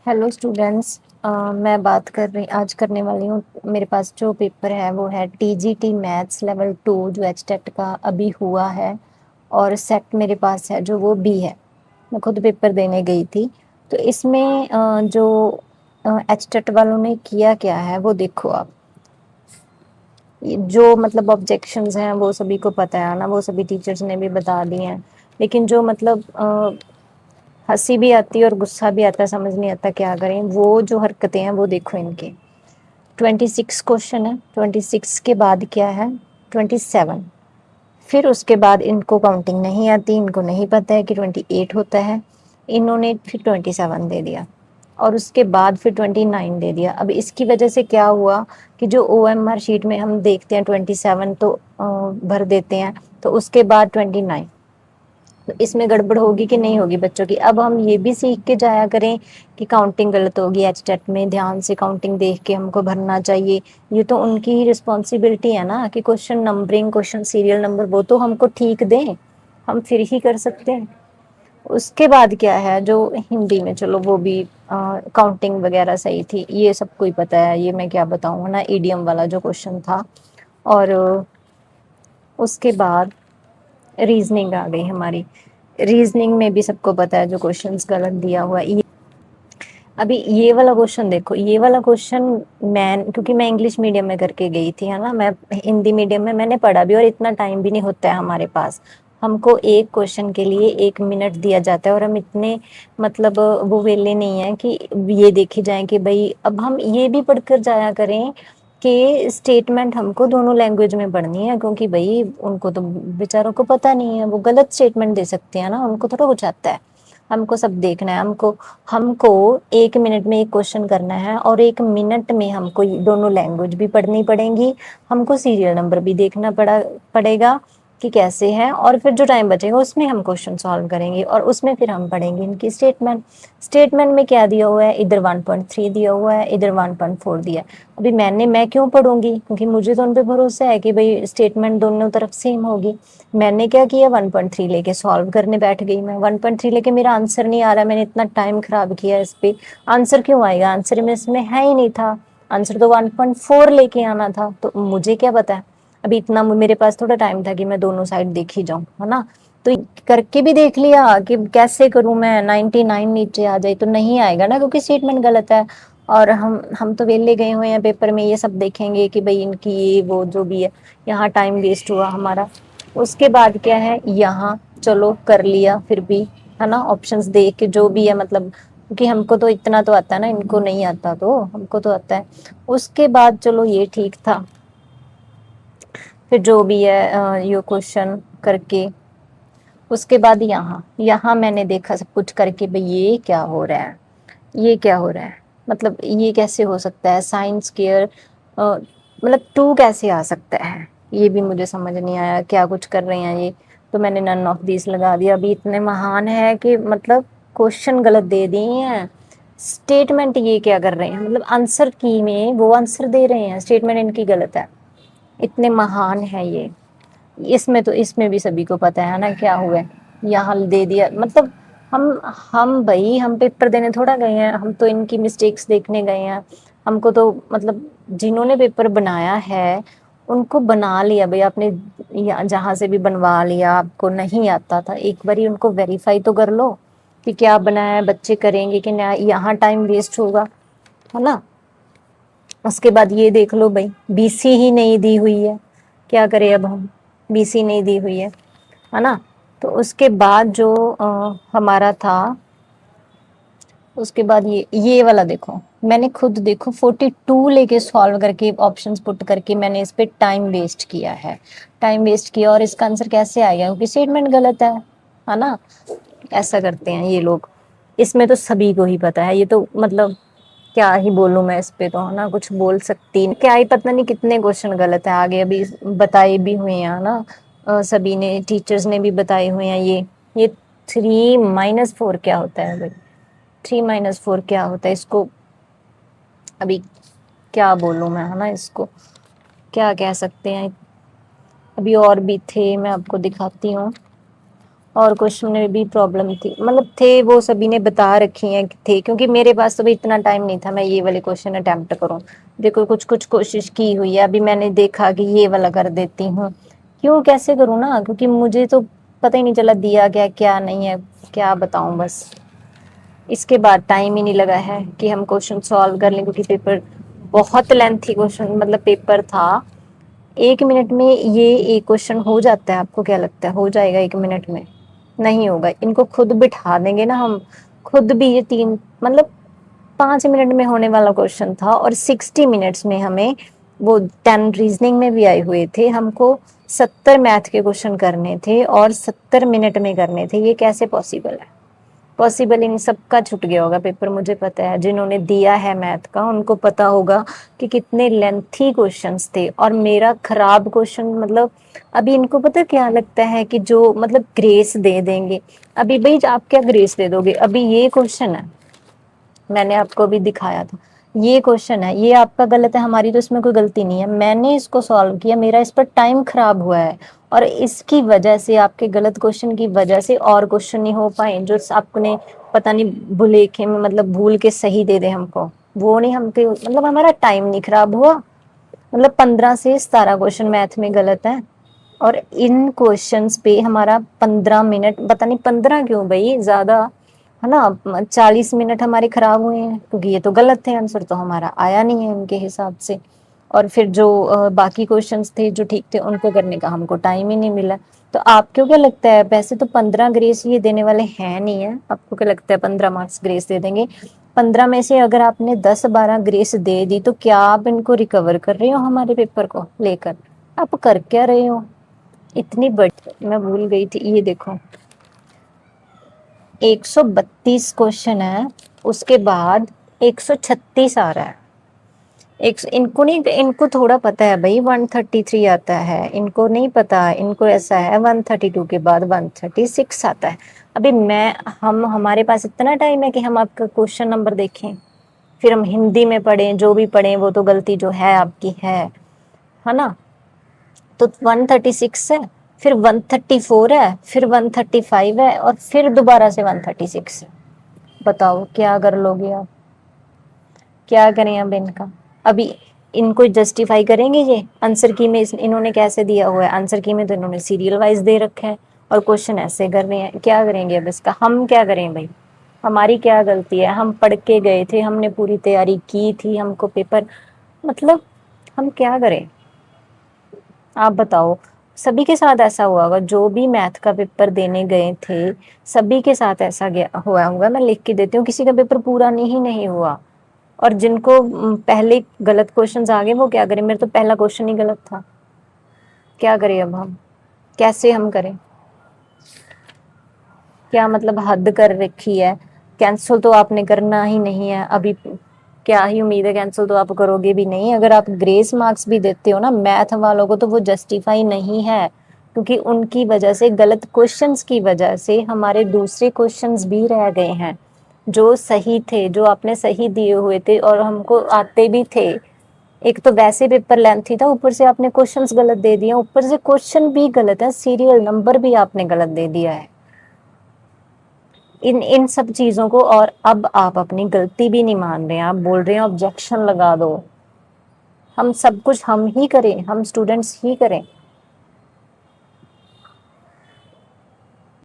Hello students. मैं बात कर रही आज करने वाली हूँ। मेरे पास जो पेपर है वो है टीजीटी मैथ्स लेवल 2 जो एचटेट का अभी हुआ है, और सेट मेरे पास है जो वो बी है। मैं खुद पेपर देने गई थी। तो इसमें जो एचटेट वालों ने किया क्या है वो देखो आप। जो मतलब ऑब्जेक्शंस हैं वो सभी को पता है ना, वो सभी टीचर्स ने भी बता दिए हैं। लेकिन जो मतलब हंसी भी आती है और गुस्सा भी आता है, समझ नहीं आता क्या करें। वो जो हरकतें हैं वो देखो इनकी। 26 क्वेश्चन है, 26 के बाद क्या है 27। फिर उसके बाद इनको काउंटिंग नहीं आती, इनको नहीं पता है कि 28 होता है। इन्होंने फिर 27 दे दिया और उसके बाद फिर 29 दे दिया। अब इसकी वजह से क्या हुआ कि जो ओएमआर शीट में हम देखते हैं 27 तो भर देते हैं, तो उसके बाद 29। तो इसमें गड़बड़ होगी कि नहीं होगी बच्चों की। अब हम ये भी सीख के जाया करें कि काउंटिंग गलत होगी, एचटेट में ध्यान से काउंटिंग देख के हमको भरना चाहिए। ये तो उनकी ही रिस्पॉन्सिबिलिटी है ना कि question numbering, question serial number वो तो हमको ठीक दें, हम फिर ही कर सकते हैं। उसके बाद क्या है जो हिंदी में, चलो वो भी काउंटिंग वगैरह सही थी, ये सबको ही पता है, ये मैं क्या बताऊँ ना, ईडीएम वाला जो क्वेश्चन था। और उसके बाद रीजनिंग आ गई हमारी। रीजनिंग में भी सबको पता है जो क्वेश्चंस गलत दिया हुआ है। अभी ये वाला क्वेश्चन देखो, ये वाला क्वेश्चन मैं, क्योंकि मैं इंग्लिश मीडियम में करके गई थी है ना, मैं हिंदी मीडियम में मैंने पढ़ा भी, और इतना टाइम भी नहीं होता है हमारे पास। हमको एक क्वेश्चन के लिए 1 मिनट दिया जाता है, और हम इतने मतलब वो वेले नहीं है कि ये देखी जाए कि भाई अब हम ये भी पढ़कर जाया करें कि स्टेटमेंट हमको दोनों लैंग्वेज में पढ़नी है, क्योंकि भाई उनको तो बेचारों को पता नहीं है, वो गलत स्टेटमेंट दे सकते हैं ना, उनको थोड़ा कुछ आता है। हमको सब देखना है। हमको हमको 1 मिनट में एक क्वेश्चन करना है, और 1 मिनट में हमको दोनों लैंग्वेज भी पढ़नी पड़ेंगी। हमको सीरियल नंबर भी देखना पड़ेगा कि कैसे है, और फिर जो टाइम बचेगा उसमें हम क्वेश्चन सॉल्व करेंगे, और उसमें फिर हम पढ़ेंगे इनकी स्टेटमेंट। स्टेटमेंट में क्या दिया हुआ है, इधर 1.3 दिया हुआ है, इधर 1.4 दिया है। अभी मैं क्यों पढ़ूंगी, क्योंकि मुझे तो उन पे भरोसा है कि भाई स्टेटमेंट दोनों तरफ सेम होगी। मैंने क्या किया, 1.3 लेके सॉल्व करने बैठ गई। मैं 1.3 लेके, मेरा आंसर नहीं आ रहा, मैंने इतना टाइम खराब किया इस पे। आंसर क्यों आएगा, आंसर में इसमें है ही नहीं था। आंसर तो 1.4 लेके आना था, तो मुझे क्या पता है। अभी इतना मेरे पास थोड़ा टाइम था कि मैं दोनों साइड देख ही जाऊं, है ना। तो करके भी देख लिया कि कैसे करूं मैं, 99 नीचे आ जाए तो नहीं आएगा ना, क्योंकि स्टेटमेंट गलत है। और हम तो वेले गए हुए हैं पेपर में, ये सब देखेंगे कि भाई इनकी ये वो जो भी है। यहाँ टाइम वेस्ट हुआ हमारा। उसके बाद क्या है, यहाँ चलो कर लिया फिर भी, है ना, ऑप्शंस देख के जो भी है, मतलब क्योंकि हमको तो इतना तो आता है ना, इनको नहीं आता, तो हमको तो आता है। उसके बाद चलो ये ठीक था। फिर जो भी है ये क्वेश्चन करके, उसके बाद यहाँ यहाँ मैंने देखा सब कुछ करके, भाई ये क्या हो रहा है, ये क्या हो रहा है, मतलब ये कैसे हो सकता है, साइन स्क्वायर मतलब 2 कैसे आ सकता है, ये भी मुझे समझ नहीं आया क्या कुछ कर रहे हैं ये। तो मैंने नन ऑफ दिस लगा दिया। अभी इतने महान है कि मतलब क्वेश्चन गलत दे दिए हैं, स्टेटमेंट ये क्या कर रहे हैं, मतलब आंसर की में वो आंसर दे रहे हैं, स्टेटमेंट इनकी गलत है। इतने महान है ये। इसमें तो इसमें भी सभी को पता है ना क्या हुआ है, यहाँ दे दिया मतलब। हम भाई हम पेपर देने थोड़ा गए हैं, हम तो इनकी मिस्टेक्स देखने गए हैं। हमको तो मतलब जिन्होंने पेपर बनाया है उनको बना लिया भाई आपने, जहां से भी बनवा लिया, आपको नहीं आता था एक बारी उनको वेरीफाई तो कर लो कि क्या बनाया है, बच्चे करेंगे कि नहीं, यहाँ टाइम वेस्ट होगा, है ना। उसके बाद ये देख लो भाई, बीसी ही नहीं दी हुई है, क्या करें अब हम, बीसी नहीं दी हुई है ना। तो उसके बाद जो हमारा था, उसके बाद ये वाला देखो, मैंने खुद देखो 42 लेके सॉल्व करके ऑप्शंस पुट करके मैंने इस पे टाइम वेस्ट किया है। टाइम वेस्ट किया और इसका आंसर कैसे आएगा, क्योंकि स्टेटमेंट गलत है ना। ऐसा करते हैं ये लोग। इसमें तो सभी को ही पता है, ये तो मतलब क्या ही बोलूं मैं इस पे, तो है ना, कुछ बोल सकती नहीं। क्या ही पता नहीं कितने क्वेश्चन गलत है आगे, अभी बताए भी हुए हैं ना। सभी ने, टीचर्स ने भी बताए हुए हैं। ये 3-4 क्या होता है भाई, 3-4 क्या होता है इसको, अभी क्या बोलूं मैं, है ना, इसको क्या कह सकते हैं। अभी और भी थे, मैं आपको दिखाती हूँ। और क्वेश्चन में भी प्रॉब्लम थी, मतलब थे वो सभी ने बता रखी हैं कि थे, क्योंकि मेरे पास तो भी इतना टाइम नहीं था मैं ये वाले क्वेश्चन अटेम्प्ट करूं। देखो कुछ कुछ कोशिश की हुई है, अभी मैंने देखा कि ये वाला कर देती हूँ, क्यों कैसे करूँ ना, क्योंकि मुझे तो पता ही नहीं चला दिया गया क्या नहीं है, क्या बताऊं बस। इसके बाद टाइम ही नहीं लगा है कि हम क्वेश्चन सॉल्व कर लें, क्योंकि पेपर बहुत लेंथी क्वेश्चन मतलब पेपर था। 1 मिनट में ये एक क्वेश्चन हो जाता है, आपको क्या लगता है हो जाएगा 1 मिनट में? नहीं होगा। इनको खुद बिठा देंगे ना हम, खुद भी ये तीन मतलब 5 मिनट में होने वाला क्वेश्चन था, और 60 मिनट्स में हमें वो 10 रीजनिंग में भी आए हुए थे, हमको 70 मैथ के क्वेश्चन करने थे और 70 मिनट में करने थे। ये कैसे पॉसिबल है? पॉसिबल इन सबका छूट गया होगा पेपर, मुझे पता है। जिन्होंने दिया है मैथ का उनको पता होगा कि कितने लेंथी क्वेश्चंस थे, और मेरा खराब क्वेश्चन मतलब अभी इनको पता क्या लगता है कि जो मतलब ग्रेस दे देंगे। अभी भाई आप क्या ग्रेस दे दोगे? अभी ये क्वेश्चन है, मैंने आपको भी दिखाया था, ये क्वेश्चन है, ये आपका गलत है, हमारी तो इसमें कोई गलती नहीं है, मैंने इसको सॉल्व किया, मेरा इस पर टाइम खराब हुआ है, और इसकी वजह से आपके गलत क्वेश्चन की वजह से और क्वेश्चन नहीं हो पाए जो आपने पता नहीं भुलेखे में मतलब भूल के सही दे दे हमको, वो नहीं हमके मतलब हमारा टाइम नहीं खराब हुआ। मतलब 15 से 17 क्वेश्चन मैथ में गलत है, और इन क्वेश्चंस पे हमारा 15 मिनट, पता नहीं 15 क्यों भाई ज्यादा है ना, 40 मिनट हमारे खराब हुए हैं, क्योंकि ये तो गलत थे, आंसर तो हमारा आया नहीं है उनके हिसाब से। और फिर जो बाकी क्वेश्चंस थे जो ठीक थे उनको करने का हमको टाइम ही नहीं मिला। तो आपको क्या लगता है, वैसे तो 15 ग्रेस ये देने वाले हैं नहीं है, आपको क्या लगता है 15 मार्क्स ग्रेस दे देंगे? 15 में से अगर आपने 10-12 ग्रेस दे दी तो क्या आप इनको रिकवर कर रहे हो हमारे पेपर को लेकर? आप कर क्या रहे हो? इतनी बड़ी मैं भूल गई थी, ये देखो 132 क्वेश्चन है, उसके बाद 136 आ रहा है। एक इनको नहीं, इनको थोड़ा पता है भाई 133 आता है, इनको नहीं पता, इनको ऐसा है 132 के बाद 136 आता है। अभी मैं हम हमारे पास इतना टाइम है कि हम आपका क्वेश्चन नंबर देखें, फिर हम हिंदी में पढ़ें, जो भी पढ़ें वो तो गलती जो है आपकी है ना? तो 136 है, फिर 134 है, फिर 135 है, और फिर दोबारा से 136 है। बताओ क्या कर लोगे आप? क्या करें अब इनका? अभी इनको जस्टिफाई करेंगे ये आंसर की में इन्होंने कैसे दिया हुआ है? आंसर की में तो इन्होंने सीरियल वाइज दे रखा है, और क्वेश्चन ऐसे कर रहे हैं, क्या करेंगे अब इसका? हम क्या करें भाई? हमारी क्या गलती है? हम पढ़ के गए थे, हमने पूरी तैयारी की थी, हमको पेपर मतलब हम क्या करें? आप बताओ। सभी के साथ ऐसा हुआ होगा, जो भी मैथ का पेपर देने गए थे सभी के साथ ऐसा गया हुआ होगा। मैं लिख के देती हूँ, किसी का पेपर पूरा नहीं हुआ। और जिनको पहले गलत क्वेश्चंस आ गए वो क्या करें? मेरा तो पहला क्वेश्चन ही गलत था, क्या करें अब हम? कैसे हम करें? क्या मतलब हद कर रखी है? कैंसिल तो आपने करना ही नहीं है अभी, क्या ही उम्मीद है, कैंसिल तो आप करोगे भी नहीं। अगर आप ग्रेस मार्क्स भी देते हो ना मैथ वालों को, तो वो जस्टिफाई नहीं है, क्योंकि उनकी वजह से, गलत क्वेश्चंस की वजह से हमारे दूसरे क्वेश्चंस भी रह गए हैं जो सही थे, जो आपने सही दिए हुए थे और हमको आते भी थे। एक तो वैसे पेपर लेंथी था, ऊपर से आपने क्वेश्चंस गलत दे दिए, ऊपर से क्वेश्चन भी गलत है, सीरियल नंबर भी आपने गलत दे दिया है। इन इन सब चीजों को, और अब आप अपनी गलती भी नहीं मान रहे हैं, आप बोल रहे हैं ऑब्जेक्शन लगा दो। हम सब कुछ हम ही करें, हम स्टूडेंट्स ही करें?